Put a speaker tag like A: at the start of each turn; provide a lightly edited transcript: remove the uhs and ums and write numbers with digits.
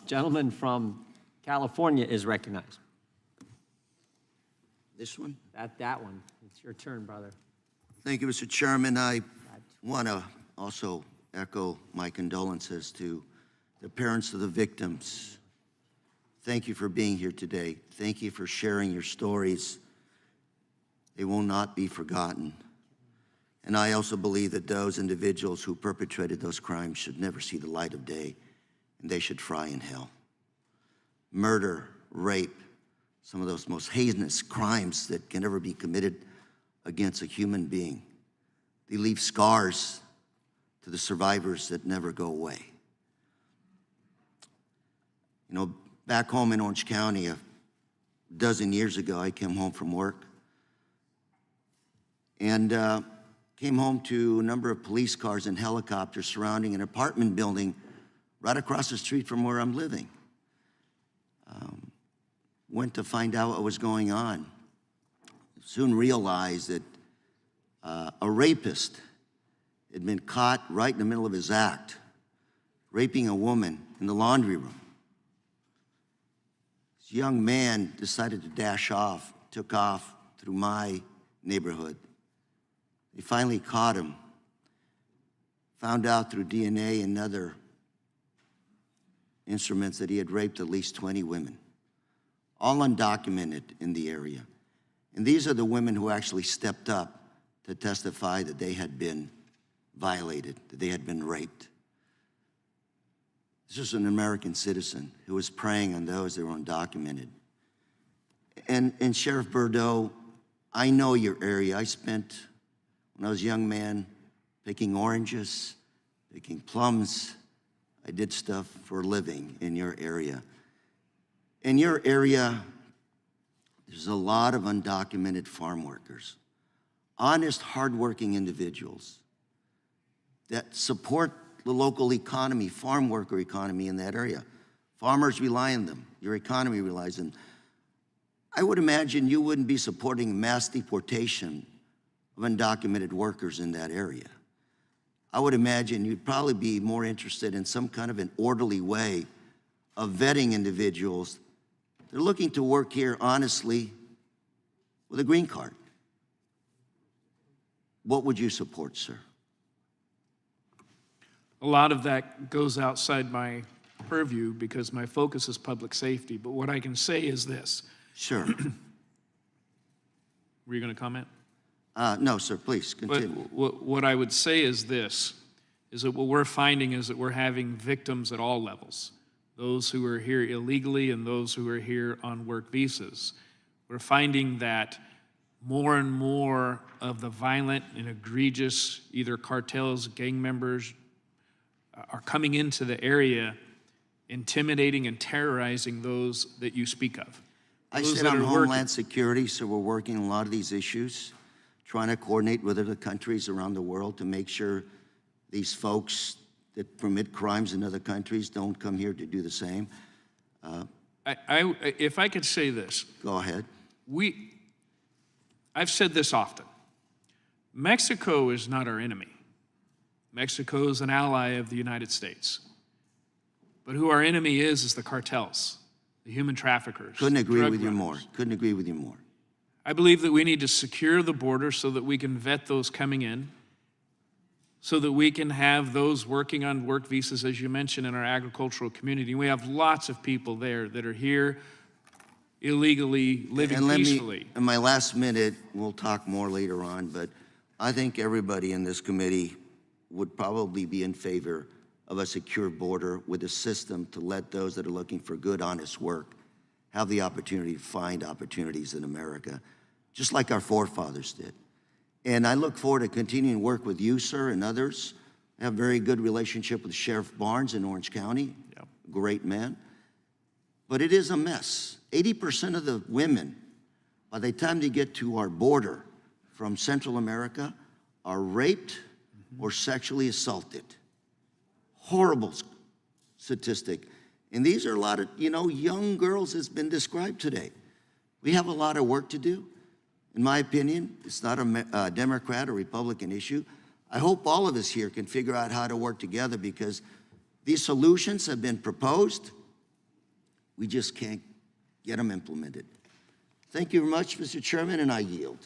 A: Gentleman from California is recognized.
B: This one?
A: That one. It's your turn, brother.
B: Thank you, Mr. Chairman. I want to also echo my condolences to the parents of the victims. Thank you for being here today. Thank you for sharing your stories. They will not be forgotten. And I also believe that those individuals who perpetrated those crimes should never see the light of day, and they should fry in hell. Murder, rape, some of those most heinous crimes that can ever be committed against a human being. They leave scars to the survivors that never go away. You know, back home in Orange County, a dozen years ago, I came home from work and came home to a number of police cars and helicopters surrounding an apartment building right across the street from where I'm living. Went to find out what was going on. Soon realized that a rapist had been caught right in the middle of his act, raping a woman in the laundry room. This young man decided to dash off, took off through my neighborhood. They finally caught him, found out through DNA and other instruments that he had raped at least 20 women, all undocumented in the area. And these are the women who actually stepped up to testify that they had been violated, that they had been raped. This is an American citizen who was preying on those that were undocumented. And Sheriff Boudreaux, I know your area. I spent, when I was a young man, picking oranges, picking plums. I did stuff for a living in your area. In your area, there's a lot of undocumented farm workers, honest, hardworking individuals that support the local economy, farm worker economy in that area. Farmers rely on them. Your economy relies on them. I would imagine you wouldn't be supporting mass deportation of undocumented workers in that area. I would imagine you'd probably be more interested in some kind of an orderly way of vetting individuals. They're looking to work here honestly with a green card. What would you support, sir?
C: A lot of that goes outside my purview because my focus is public safety. But what I can say is this.
B: Sure.
C: Were you going to comment?
B: No, sir, please continue.
C: What I would say is this, is that what we're finding is that we're having victims at all levels, those who are here illegally and those who are here on work visas. We're finding that more and more of the violent and egregious, either cartels, gang members, are coming into the area, intimidating and terrorizing those that you speak of.
B: I sit on Homeland Security, so we're working on a lot of these issues, trying to coordinate with other countries around the world to make sure these folks that commit crimes in other countries don't come here to do the same.
C: If I could say this.
B: Go ahead.
C: I've said this often. Mexico is not our enemy. Mexico is an ally of the United States. But who our enemy is the cartels, the human traffickers.
B: Couldn't agree with you more. Couldn't agree with you more.
C: I believe that we need to secure the border so that we can vet those coming in, so that we can have those working on work visas, as you mentioned, in our agricultural community. We have lots of people there that are here illegally, living peacefully.
B: In my last minute, we'll talk more later on, but I think everybody in this committee would probably be in favor of a secure border with a system to let those that are looking for good, honest work have the opportunity to find opportunities in America, just like our forefathers did. And I look forward to continuing to work with you, sir, and others. I have a very good relationship with Sheriff Barnes in Orange County, great man. But it is a mess. 80% of the women, by the time they get to our border from Central America, are raped or sexually assaulted. Horrible statistic. And these are a lot of, young girls has been described today. We have a lot of work to do. In my opinion, it's not a Democrat or Republican issue. I hope all of us here can figure out how to work together because These solutions have been proposed. We just can't get them implemented. Thank you very much, Mr. Chairman, and I yield.